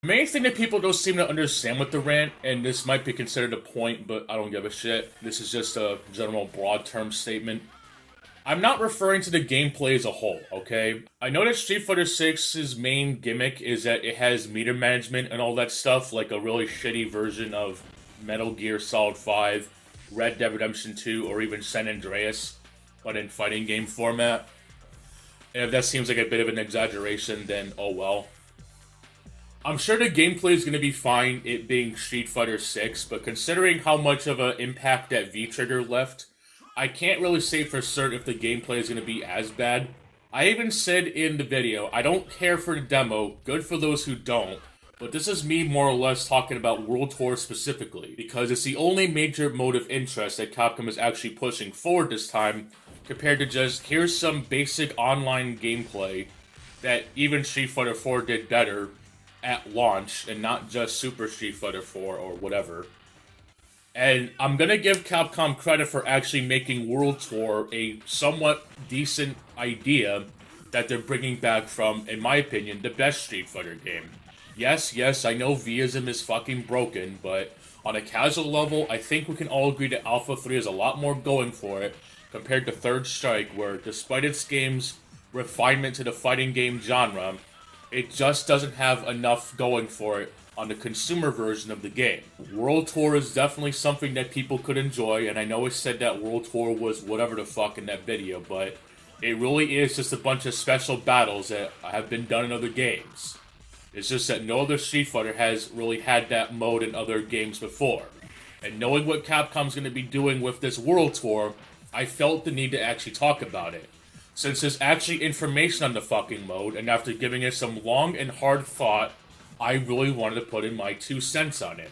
The main thing that people don't seem to understand with the rant, and this might be considered a point, but I don't give a shit. This is just a general broad term statement. I'm not referring to the gameplay as a whole, okay? I know that Street Fighter 6's main gimmick is that it has meter management and all that stuff, like a really shitty version of Metal Gear Solid 5, Red Dead Redemption 2, or even San Andreas, but in fighting game format. And if that seems like a bit of an exaggeration, then oh well. I'm sure the gameplay is going to be fine, it being Street Fighter 6, but considering how much of an impact that V-Trigger left, I can't really say for certain if the gameplay is going to be as bad. I even said in the video, I don't care for the demo, good for those who don't, but this is me more or less talking about World Tour specifically, because it's the only major mode of interest that Capcom is actually pushing forward this time, compared to just, here's some basic online gameplay that even Street Fighter 4 did better at launch, and not just Super Street Fighter 4 or whatever. And I'm gonna give Capcom credit for actually making World Tour a somewhat decent idea that they're bringing back from, in my opinion, the best Street Fighter game. Yes, I know Vism is fucking broken, but on a casual level, I think we can all agree that Alpha 3 has a lot more going for it compared to Third Strike, where despite its game's refinement to the fighting game genre, it just doesn't have enough going for it on the consumer version of the game. World Tour is definitely something that people could enjoy, and I know I said that World Tour was whatever the fuck in that video, but it really is just a bunch of special battles that have been done in other games. It's just that no other Street Fighter has really had that mode in other games before. And knowing what Capcom's going to be doing with this World Tour, I felt the need to actually talk about it. Since there's actually information on the fucking mode, and after giving it some long and hard thought, I really wanted to put in my 2 cents on it.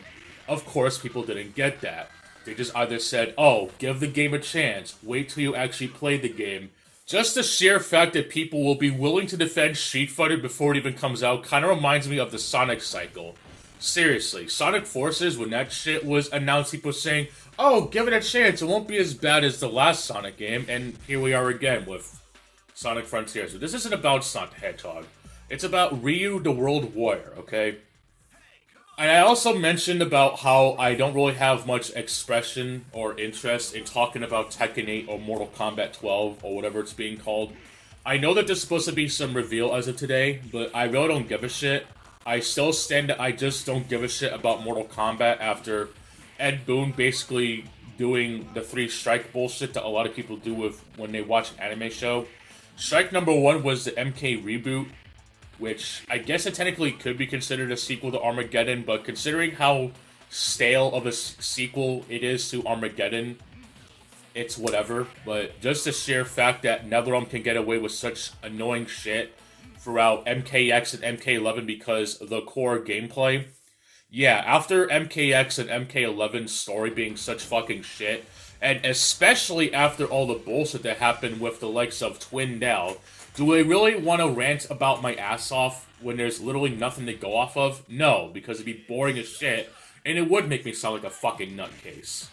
Of course, people didn't get that. They just either said, oh, give the game a chance, wait till you actually play the game. Just the sheer fact that people will be willing to defend Street Fighter before it even comes out kind of reminds me of the Sonic cycle. Seriously, Sonic Forces, when that shit was announced, people saying, oh, give it a chance, it won't be as bad as the last Sonic game, and here we are again with Sonic Frontiers. But this isn't about Sonic the Hedgehog. It's about Ryu the World Warrior, okay? And I also mentioned about how I don't really have much expression or interest in talking about Tekken 8 or Mortal Kombat 12 or whatever it's being called. I know that there's supposed to be some reveal as of today, but I really don't give a shit. I still stand that I just don't give a shit about Mortal Kombat after Ed Boon basically doing the 3 strike bullshit that a lot of people do with when they watch an anime show. Strike number 1 was the MK reboot, which I guess it technically could be considered a sequel to Armageddon, but considering how stale of a sequel it is to Armageddon, it's whatever. But just the sheer fact that NetherRealm can get away with such annoying shit throughout MKX and MK11 because of the core gameplay. Yeah, after MKX and MK11's story being such fucking shit, and especially after all the bullshit that happened with the likes of Twin Dell, do I really want to rant about my ass off when there's literally nothing to go off of? No, because it'd be boring as shit, and it would make me sound like a fucking nutcase.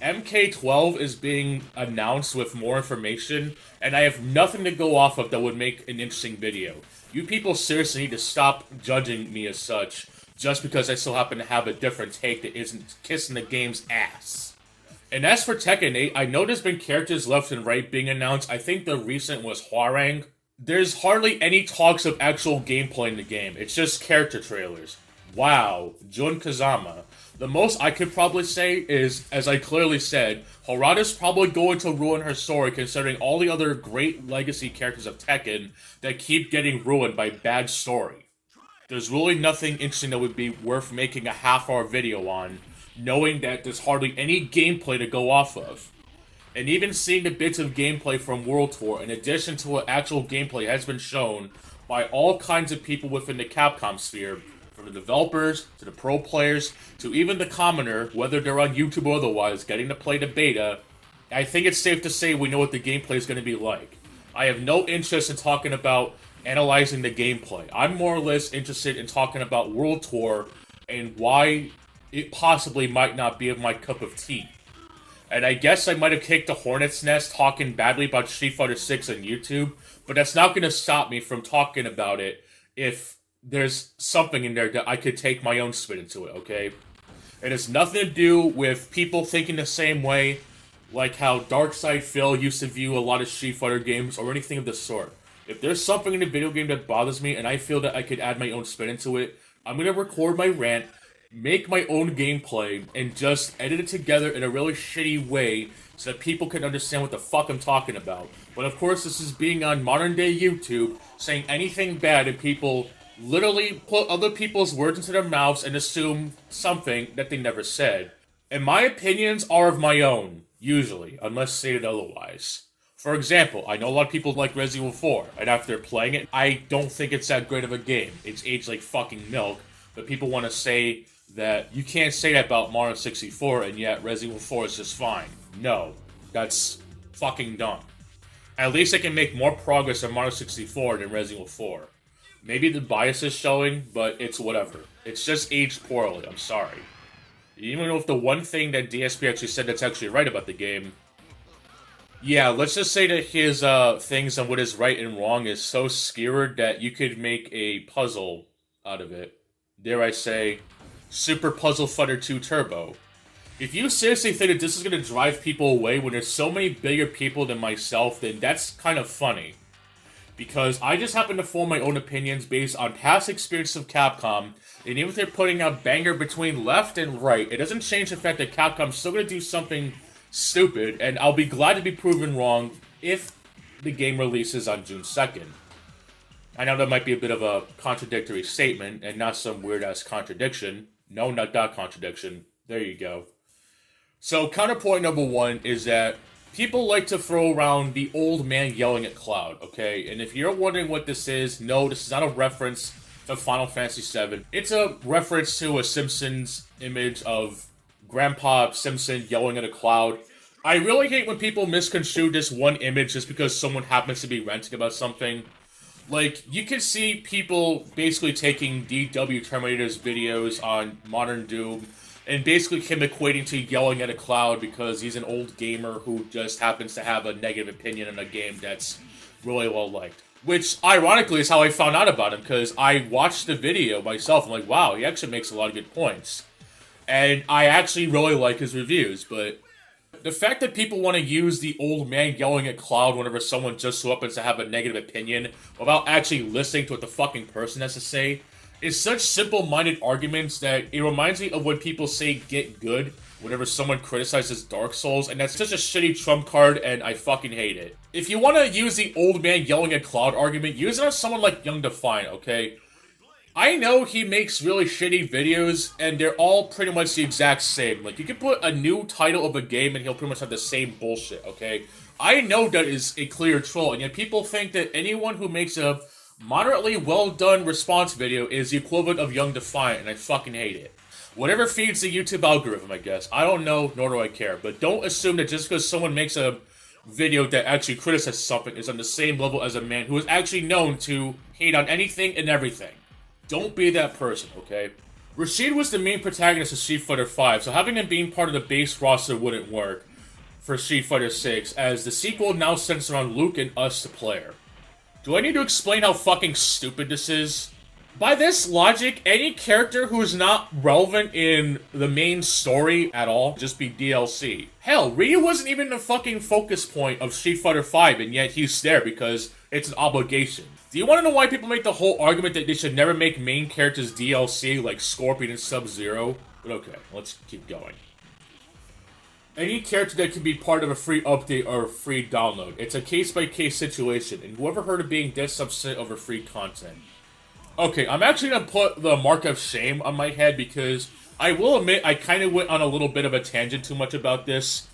MK12 is being announced with more information, and I have nothing to go off of that would make an interesting video. You people seriously need to stop judging me as such, just because I still happen to have a different take that isn't kissing the game's ass. And as for Tekken 8, I know there's been characters left and right being announced. I think the recent was Hwoarang. There's hardly any talks of actual gameplay in the game. It's just character trailers. Wow, Jun Kazama. The most I could probably say is, as I clearly said, Harada's probably going to ruin her story considering all the other great legacy characters of Tekken that keep getting ruined by bad story. There's really nothing interesting that would be worth making a half-hour video on, knowing that there's hardly any gameplay to go off of. And even seeing the bits of gameplay from World Tour, in addition to what actual gameplay has been shown by all kinds of people within the Capcom sphere, from the developers, to the pro players, to even the commoner, whether they're on YouTube or otherwise, getting to play the beta, I think it's safe to say we know what the gameplay is going to be like. I have no interest in talking about analyzing the gameplay. I'm more or less interested in talking about World Tour and why it possibly might not be of my cup of tea. And I guess I might have kicked a hornet's nest talking badly about Street Fighter 6 on YouTube, but that's not going to stop me from talking about it if there's something in there that I could take my own spin into it, okay? It has nothing to do with people thinking the same way, like how Darkside Phil used to view a lot of Street Fighter games or anything of the sort. If there's something in the video game that bothers me and I feel that I could add my own spin into it, I'm gonna record my rant, make my own gameplay, and just edit it together in a really shitty way so that people can understand what the fuck I'm talking about. But of course, this is being on modern day YouTube, saying anything bad, and people literally put other people's words into their mouths and assume something that they never said. And my opinions are of my own, usually, unless stated otherwise. For example, I know a lot of people like Resident Evil 4, and after playing it, I don't think it's that great of a game. It's aged like fucking milk, but people want to say that you can't say that about Mario 64, and yet Resident Evil 4 is just fine. No, that's fucking dumb. At least I can make more progress on Mario 64 than Resident Evil 4. Maybe the bias is showing, but it's whatever. It's just aged poorly, I'm sorry. Even though if the one thing that DSP actually said that's actually right about the game, yeah, let's just say that his things on what is right and wrong is so skewered that you could make a puzzle out of it. Dare I say, Super Puzzle Fighter 2 Turbo. If you seriously think that this is going to drive people away when there's so many bigger people than myself, then that's kind of funny. Because I just happen to form my own opinions based on past experience of Capcom, and even if they're putting out banger between left and right, it doesn't change the fact that Capcom's still going to do something stupid, and I'll be glad to be proven wrong if the game releases on June 2nd. I know that might be a bit of a contradictory statement, and not some weird-ass contradiction. No, not that contradiction. There you go. So, counterpoint number one is that people like to throw around the old man yelling at Cloud, okay? And if you're wondering what this is, no, this is not a reference to Final Fantasy VII. It's a reference to a Simpsons image of Grandpa Simpson yelling at a cloud. I really hate when people misconstrue this one image just because someone happens to be ranting about something. Like, you can see people basically taking DW Terminator's videos on Modern Doom and basically him equating to yelling at a cloud because he's an old gamer who just happens to have a negative opinion on a game that's really well liked. Which, ironically, is how I found out about him, because I watched the video myself. I'm like, wow, he actually makes a lot of good points. And I actually really like his reviews, but the fact that people want to use the old man yelling at Cloud whenever someone just so happens to have a negative opinion without actually listening to what the fucking person has to say is such simple-minded arguments that it reminds me of when people say get good whenever someone criticizes Dark Souls, and that's such a shitty trump card, and I fucking hate it. If you want to use the old man yelling at Cloud argument, use it on someone like Young Defiant, okay? I know he makes really shitty videos, and they're all pretty much the exact same. Like, you can put a new title of a game and he'll pretty much have the same bullshit, okay? I know that is a clear troll, and yet people think that anyone who makes a moderately well-done response video is the equivalent of Young Defiant, and I fucking hate it. Whatever feeds the YouTube algorithm, I guess. I don't know, nor do I care. But don't assume that just because someone makes a video that actually criticizes something is on the same level as a man who is actually known to hate on anything and everything. Don't be that person, okay? Rashid was the main protagonist of Street Fighter V, so having him being part of the base roster wouldn't work for Street Fighter VI, as the sequel now centers around Luke and us, the player. Do I need to explain how fucking stupid this is? By this logic, any character who is not relevant in the main story at all just be DLC. Hell, Ryu wasn't even the fucking focus point of Street Fighter V, and yet he's there because it's an obligation. Do you want to know why people make the whole argument that they should never make main characters DLC like Scorpion and Sub-Zero? But okay, let's keep going. Any character that can be part of a free update or a free download. It's a case-by-case situation, and whoever heard of being this upset over free content? Okay, I'm actually going to put the mark of shame on my head because I will admit I kind of went on a little bit of a tangent too much about this.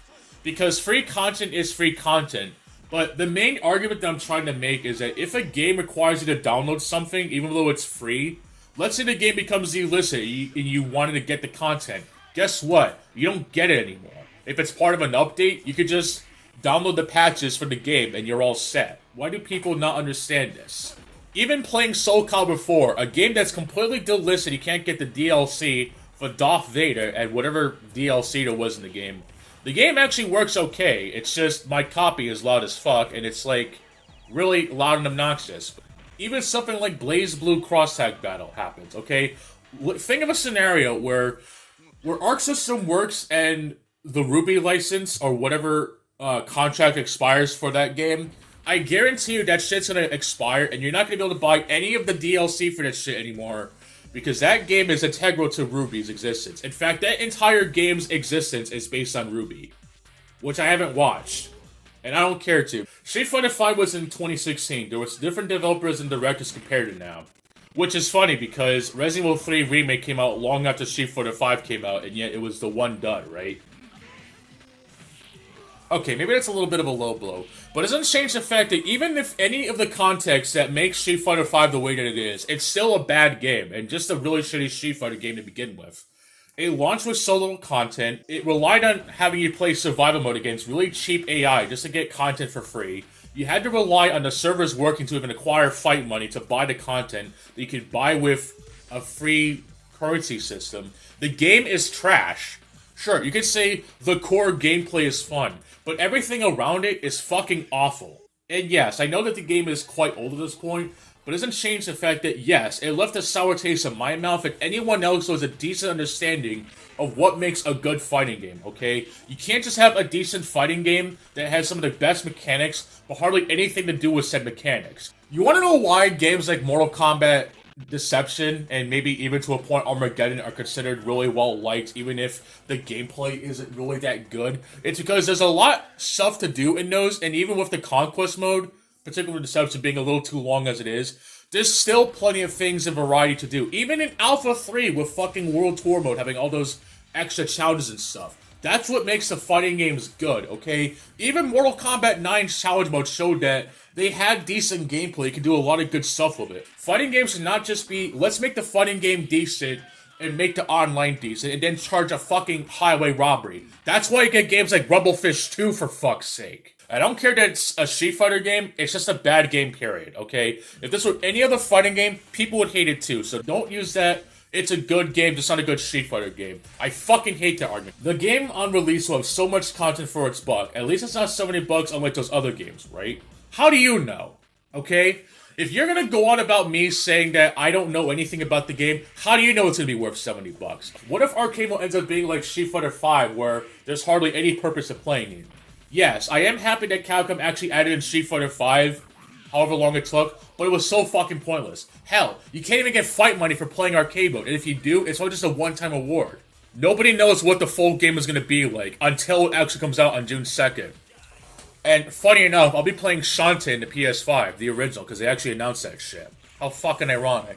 Because free content is free content. But the main argument that I'm trying to make is that if a game requires you to download something, even though it's free, let's say the game becomes illicit and you wanted to get the content. Guess what? You don't get it anymore. If it's part of an update, you could just download the patches for the game and you're all set. Why do people not understand this? Even playing Soul Calibur 4, a game that's completely illicit, you can't get the DLC for Darth Vader and whatever DLC there was in the game. The game actually works okay, it's just my copy is loud as fuck and it's like really loud and obnoxious. even something like Blaze Blue Cross Tag Battle happens, okay? Think of a scenario where Arc System works and the Ruby license or whatever contract expires for that game. I guarantee you that shit's gonna expire and you're not gonna be able to buy any of the DLC for that shit anymore because that game is integral to Ruby's existence. In fact, that entire game's existence is based on Ruby, which I haven't watched. And I don't care to. Street Fighter V was in 2016. There was different developers and directors compared to now. Which is funny because Resident Evil 3 Remake came out long after Street Fighter V came out, and yet it was the one dud, right? Okay, maybe that's a little bit of a low blow. But it doesn't change the fact that even if any of the context that makes Street Fighter V the way that it is, it's still a bad game, and just a really shitty Street Fighter game to begin with. It launched with so little content, it relied on having you play survival mode against really cheap AI just to get content for free. You had to rely on the servers working to even acquire fight money to buy the content that you could buy with a free currency system. The game is trash. Sure, you could say the core gameplay is fun, but everything around it is fucking awful. And yes, I know that the game is quite old at this point, but it doesn't change the fact that, yes, it left a sour taste in my mouth and anyone else who has a decent understanding of what makes a good fighting game, okay? You can't just have a decent fighting game that has some of the best mechanics, but hardly anything to do with said mechanics. You want to know why games like Mortal Kombat Deception, and maybe even to a point Armageddon, are considered really well liked, even if the gameplay isn't really that good? It's because there's a lot of stuff to do in those, and even with the Conquest mode, particularly Deception being a little too long as it is, there's still plenty of things and variety to do. Even in Alpha 3 with fucking World Tour mode having all those extra challenges and stuff. That's what makes the fighting games good, okay? Even Mortal Kombat 9's challenge mode showed that they had decent gameplay. You can do a lot of good stuff with it. Fighting games should not just be, let's make the fighting game decent and make the online decent and then charge a fucking highway robbery. That's why you get games like Rumblefish 2 for fuck's sake. I don't care that it's a Street Fighter game, it's just a bad game, period, okay? If this were any other fighting game, people would hate it too, so don't use that it's a good game, just not a good Street Fighter game. I fucking hate that argument. The game on release will have so much content for its buck. At least it's not $70 unlike those other games, right? How do you know? Okay? If you're gonna go on about me saying that I don't know anything about the game, how do you know it's gonna be worth $70? What if Arcade Mode ends up being like Street Fighter V, where there's hardly any purpose of playing it? Yes, I am happy that Capcom actually added in Street Fighter V, however long it took, but it was so fucking pointless. Hell, you can't even get fight money for playing arcade mode, and if you do, it's only just a one-time award. Nobody knows what the full game is going to be like until it actually comes out on June 2nd. And funny enough, I'll be playing Shantae in the PS5, the original, because they actually announced that shit. How fucking ironic.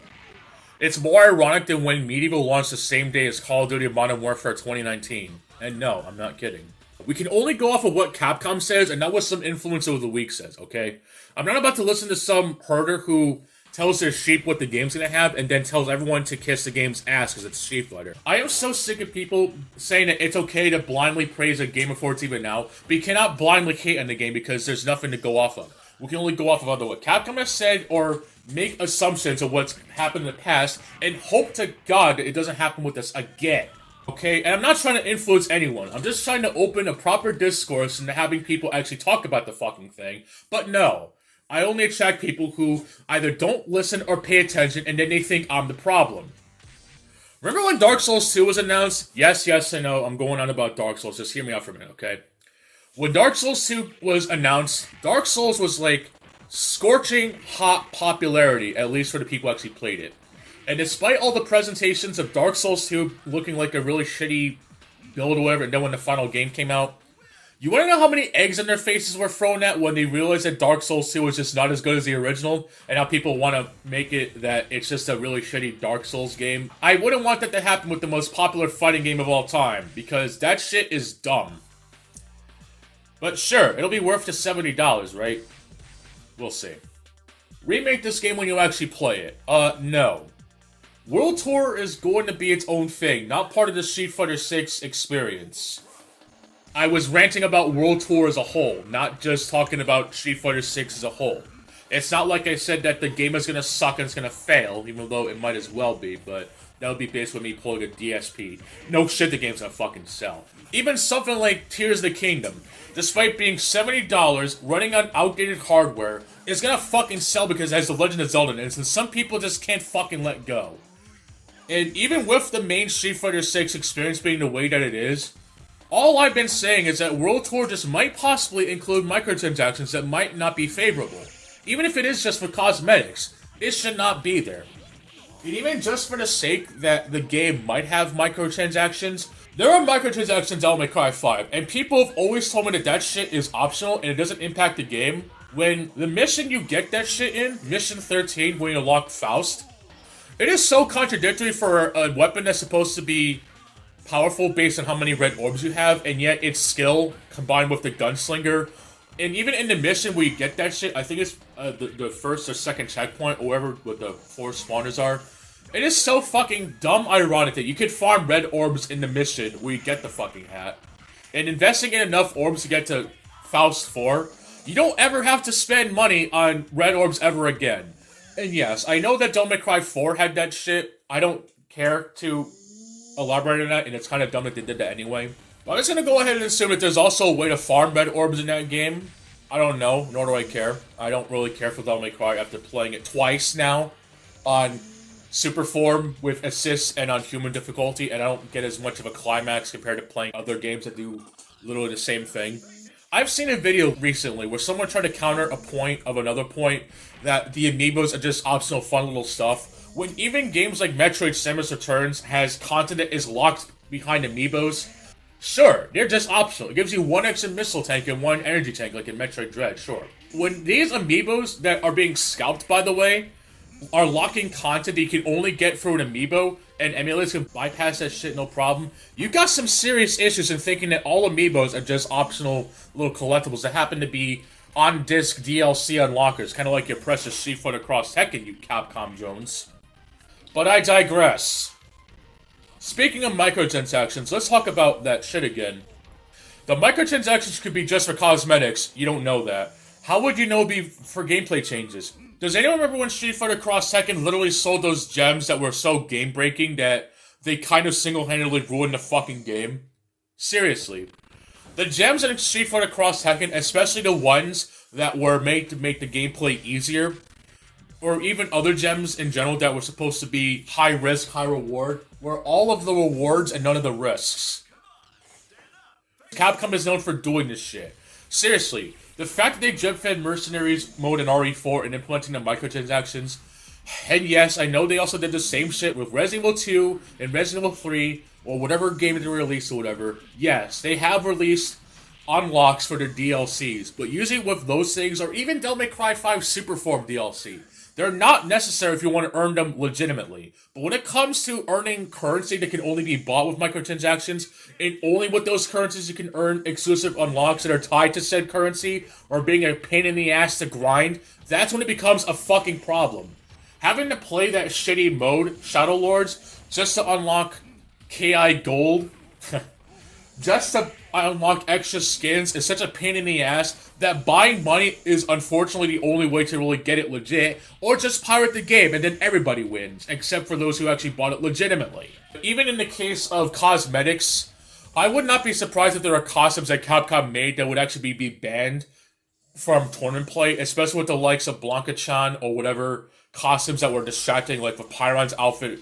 It's more ironic than when Medieval launched the same day as Call of Duty Modern Warfare 2019. And no, I'm not kidding. We can only go off of what Capcom says and not what some influencer of the week says, okay? I'm not about to listen to some herder who tells their sheep what the game's gonna have and then tells everyone to kiss the game's ass because it's Street Fighter. I am so sick of people saying that it's okay to blindly praise a game before it's even out, but you cannot blindly hate on the game because there's nothing to go off of. We can only go off of either what Capcom has said or make assumptions of what's happened in the past and hope to God that it doesn't happen with us again. Okay, and I'm not trying to influence anyone. I'm just trying to open a proper discourse into having people actually talk about the fucking thing. But no, I only attract people who either don't listen or pay attention and then they think I'm the problem. Remember when Dark Souls 2 was announced? Yes, I know, I'm going on about Dark Souls. Just hear me out for a minute, okay? When Dark Souls 2 was announced, Dark Souls was like scorching hot popularity, at least for the people who actually played it. And despite all the presentations of Dark Souls 2 looking like a really shitty build or whatever, and then when the final game came out, you want to know how many eggs in their faces were thrown at when they realized that Dark Souls 2 was just not as good as the original, and how people want to make it that it's just a really shitty Dark Souls game? I wouldn't want that to happen with the most popular fighting game of all time, because that shit is dumb. But sure, it'll be worth the $70, right? We'll see. Remake this game when you actually play it. No. World Tour is going to be its own thing, not part of the Street Fighter 6 experience. I was ranting about World Tour as a whole, not just talking about Street Fighter 6 as a whole. It's not like I said that the game is going to suck and it's going to fail, even though it might as well be, but that would be based with me pulling a DSP. No shit, the game's gonna fucking sell. Even something like Tears of the Kingdom, despite being $70, running on outdated hardware, is gonna fucking sell because it has The Legend of Zelda in it, and some people just can't fucking let go. And even with the main Street Fighter 6 experience being the way that it is, all I've been saying is that World Tour just might possibly include microtransactions that might not be favorable. Even if it is just for cosmetics, it should not be there. And even just for the sake that the game might have microtransactions, there are microtransactions in Devil May Cry 5, and people have always told me that that shit is optional and it doesn't impact the game. When the mission you get that shit in, Mission 13, when you unlock Faust, it is so contradictory for a weapon that's supposed to be powerful based on how many red orbs you have, and yet its skill combined with the gunslinger. And even in the mission where you get that shit, I think it's the first or second checkpoint, or wherever what the 4 spawners are. It is so fucking dumb ironic that you can farm red orbs in the mission where you get the fucking hat. And investing in enough orbs to get to Faust 4, you don't ever have to spend money on red orbs ever again. And yes, I know that Devil May Cry 4 had that shit. I don't care to elaborate on that, and it's kind of dumb that they did that anyway. But I'm just gonna go ahead and assume that there's also a way to farm red orbs in that game. I don't know, nor do I care. I don't really care for Devil May Cry after playing it twice now on Super Form with assists and on human difficulty, and I don't get as much of a climax compared to playing other games that do literally the same thing. I've seen a video recently where someone tried to counter a point of another point that the amiibos are just optional fun little stuff, when even games like Metroid Samus Returns has content that is locked behind amiibos. Sure, they're just optional. It gives you 1 extra missile tank and 1 energy tank like in Metroid Dread, sure. When these amiibos that are being scalped, by the way, are locking content that you can only get through an amiibo, and emulators can bypass that shit no problem, you got some serious issues in thinking that all amiibos are just optional little collectibles that happen to be on-disc DLC unlockers, kind of like your precious Street Fighter Cross Tekken, you Capcom Jones. But I digress. Speaking of microtransactions, let's talk about that shit again. The microtransactions could be just for cosmetics, you don't know that. How would you know it'd be for gameplay changes? Does anyone remember when Street Fighter Cross Tekken literally sold those gems that were so game-breaking that they kind of single-handedly ruined the fucking game? Seriously. The gems in Street Fighter Cross Tekken, especially the ones that were made to make the gameplay easier, or even other gems in general that were supposed to be high risk, high reward, were all of the rewards and none of the risks. Capcom is known for doing this shit. Seriously, the fact that they jump-fed Mercenaries mode in RE4 and implementing the microtransactions, and yes, I know they also did the same shit with Resident Evil 2 and Resident Evil 3, or whatever game they released or whatever. Yes, they have released unlocks for their DLCs, but usually with those things, or even Devil May Cry 5 Superform DLC, they're not necessary if you want to earn them legitimately. But when it comes to earning currency that can only be bought with microtransactions, and only with those currencies you can earn exclusive unlocks that are tied to said currency, or being a pain in the ass to grind, that's when it becomes a fucking problem. Having to play that shitty mode, Shadow Lords, just to unlock KI Gold, just to unlock extra skins is such a pain in the ass that buying money is unfortunately the only way to really get it legit, or just pirate the game and then everybody wins, except for those who actually bought it legitimately. Even in the case of cosmetics, I would not be surprised if there are costumes that Capcom made that would actually be banned from tournament play, especially with the likes of Blanca-chan or whatever costumes that were distracting, like the Pyron's outfit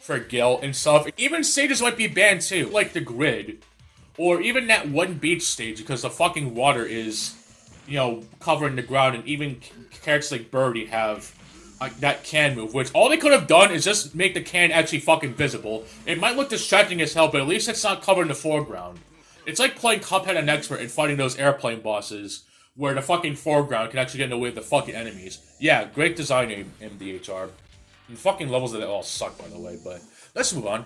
for Gil and stuff. Even stages might be banned too, like the grid. Or even that one beach stage, because the fucking water is, you know, covering the ground, and even characters like Birdie have that can move, which all they could have done is just make the can actually fucking visible. It might look distracting as hell, but at least it's not covered in the foreground. It's like playing Cuphead and Expert and fighting those airplane bosses, where the fucking foreground can actually get in the way of the fucking enemies. Yeah, great design, MDHR. And fucking levels of that all suck, by the way, but let's move on.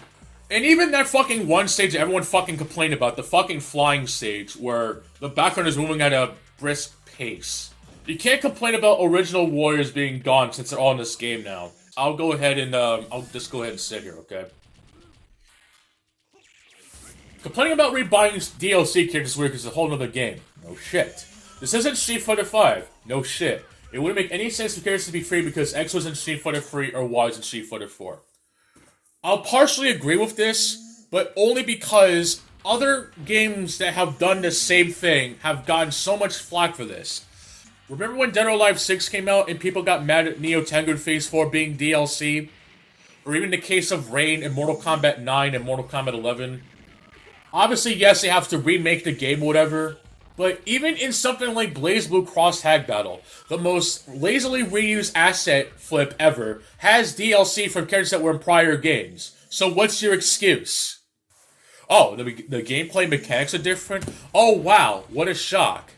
And even that fucking one stage that everyone fucking complained about, the fucking flying stage, where the background is moving at a brisk pace. You can't complain about original warriors being gone since they're all in this game now. I'll go ahead and, I'll just go ahead and sit here, okay? Complaining about rebuying DLC characters is weird because it's a whole nother game. No shit. This isn't Street Fighter 5. No shit. It wouldn't make any sense for characters to be free because X was in Street Fighter 3 or Y was in Street Fighter 4. I'll partially agree with this, but only because other games that have done the same thing have gotten so much flack for this. Remember when Dead or Alive 6 came out and people got mad at Neo Tengu and Phase 4 being DLC? Or even the case of Rain in Mortal Kombat 9 and Mortal Kombat 11? Obviously, yes, they have to remake the game or whatever, but even in something like BlazBlue Cross Tag Battle, the most lazily reused asset flip ever has DLC from characters that were in prior games. So what's your excuse? Oh, the gameplay mechanics are different? Oh wow, what a shock.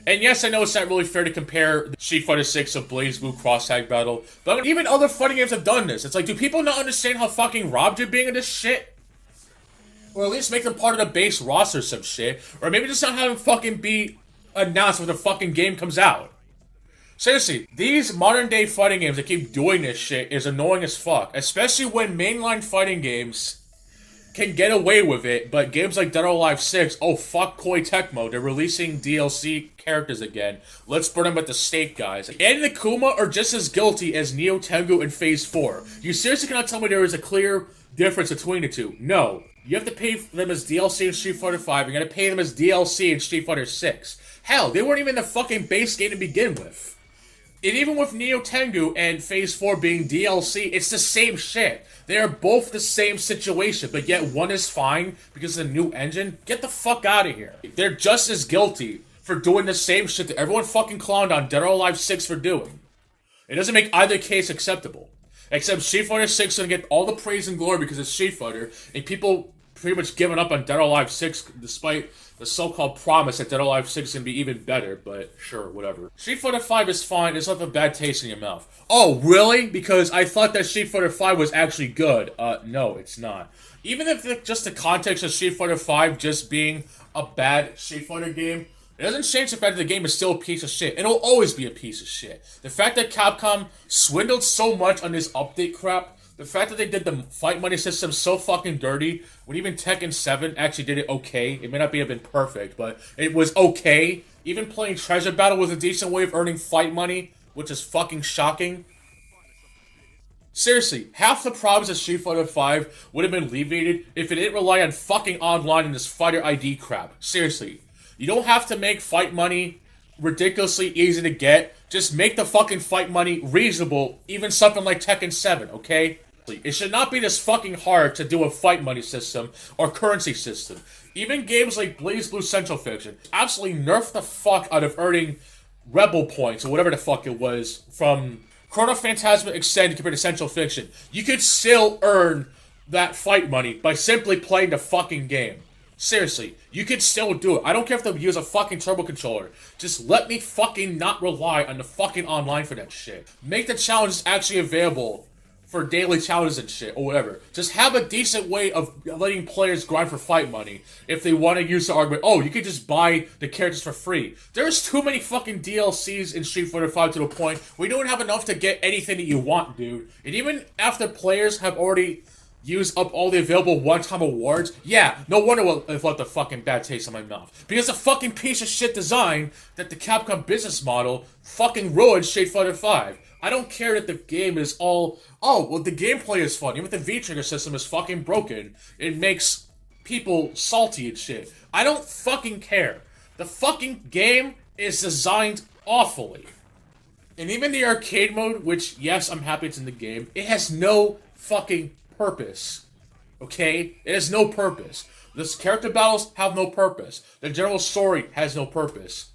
And yes, I know it's not really fair to compare Street Fighter 6 of BlazBlue Cross Tag Battle, but even other fighting games have done this. It's like, do people not understand how fucking robbed you're being of this shit? Or at least make them part of the base roster or some shit. Or maybe just not have them fucking be announced when the fucking game comes out. Seriously, these modern day fighting games that keep doing this shit is annoying as fuck. Especially when mainline fighting games can get away with it, but games like Dead or Alive 6, oh fuck Koei Tecmo, they're releasing DLC characters again. Let's burn them at the stake, guys. And Nakuma are just as guilty as Neo Tengu in Phase 4. You seriously cannot tell me there is a clear difference between the two. No. You have to pay them as DLC in Street Fighter 5, you're gonna pay them as DLC in Street Fighter 6. Hell, they weren't even in the fucking base game to begin with. And even with Neo Tengu and Phase 4 being DLC, it's the same shit. They are both the same situation, but yet one is fine because of the new engine. Get the fuck out of here. They're just as guilty for doing the same shit that everyone fucking clowned on Dead or Alive 6 for doing. It doesn't make either case acceptable. Except Street Fighter 6 is gonna get all the praise and glory because it's Street Fighter, and people pretty much giving up on Dead or Alive 6 despite the so-called promise that Dead or Alive 6 is going to be even better, but sure, whatever. Street Fighter 5 is fine, it's left a bad taste in your mouth. Oh, really? Because I thought that Street Fighter 5 was actually good. No, it's not. Even if just the context of Street Fighter 5 just being a bad Street Fighter game, it doesn't change the fact that the game is still a piece of shit. It'll always be a piece of shit. The fact that Capcom swindled so much on this update crap, the fact that they did the fight money system so fucking dirty, when even Tekken 7 actually did it okay. It may not have been perfect, but it was okay. Even playing Treasure Battle was a decent way of earning fight money, which is fucking shocking. Seriously, half the problems of Street Fighter 5 would have been alleviated if it didn't rely on fucking online and this fighter ID crap. Seriously. You don't have to make fight money ridiculously easy to get. Just make the fucking fight money reasonable, even something like Tekken 7, okay? It should not be this fucking hard to do a fight money system or currency system. Even games like BlazBlue Central Fiction absolutely nerfed the fuck out of earning Rebel points, or whatever the fuck it was, from Chrono Phantasma Extended compared to Central Fiction. You could still earn that fight money by simply playing the fucking game. Seriously, you could still do it. I don't care if they use a fucking turbo controller. Just let me fucking not rely on the fucking online for that shit. Make the challenges actually available for daily challenges and shit, or whatever. Just have a decent way of letting players grind for fight money if they want to use the argument, oh, you could just buy the characters for free. There's too many fucking DLCs in Street Fighter 5 to the point where you don't have enough to get anything that you want, dude. And even after players have already use up all the available one-time awards, yeah, no wonder I've left a fucking bad taste in my mouth. Because the fucking piece of shit design that the Capcom business model fucking ruined Street Fighter 5. I don't care that the game is all, oh, well, the gameplay is fun, even if the V-trigger system is fucking broken. It makes people salty and shit. I don't fucking care. The fucking game is designed awfully. And even the arcade mode, which, yes, I'm happy it's in the game, it has no fucking purpose. Okay? It has no purpose. The character battles have no purpose. The general story has no purpose.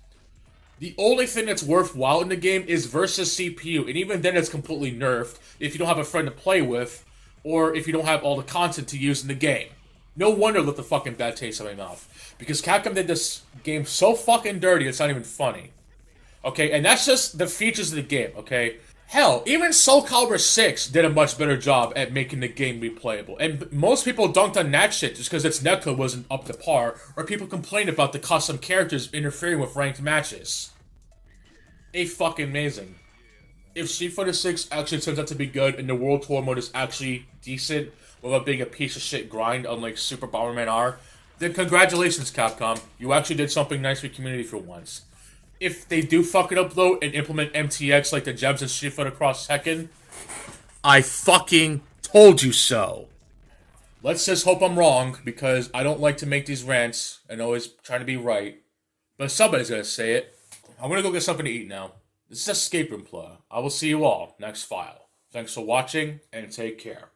The only thing that's worthwhile in the game is versus CPU, and even then it's completely nerfed if you don't have a friend to play with, or if you don't have all the content to use in the game. No wonder I left a fucking bad taste in my mouth. Because Capcom did this game so fucking dirty, it's not even funny. Okay? And that's just the features of the game, okay? Hell, even Soul Calibur 6 did a much better job at making the game replayable. And most people dunked on that shit just because its netcode wasn't up to par, or people complained about the custom characters interfering with ranked matches. Fucking amazing. If Street Fighter 6 actually turns out to be good, and the World Tour mode is actually decent, without being a piece of shit grind unlike Super Bomberman R, then congratulations, Capcom. You actually did something nice for your community for once. If they do fuck it up, though, and implement MTX like the gems in Street Fighter Cross Tekken, I fucking Told you so. Let's just hope I'm wrong, because I don't like to make these rants and always trying to be right. But somebody's gonna say it. I'm gonna go get something to eat now. This is Escape Room Play. I will see you all next file. Thanks for watching, and take care.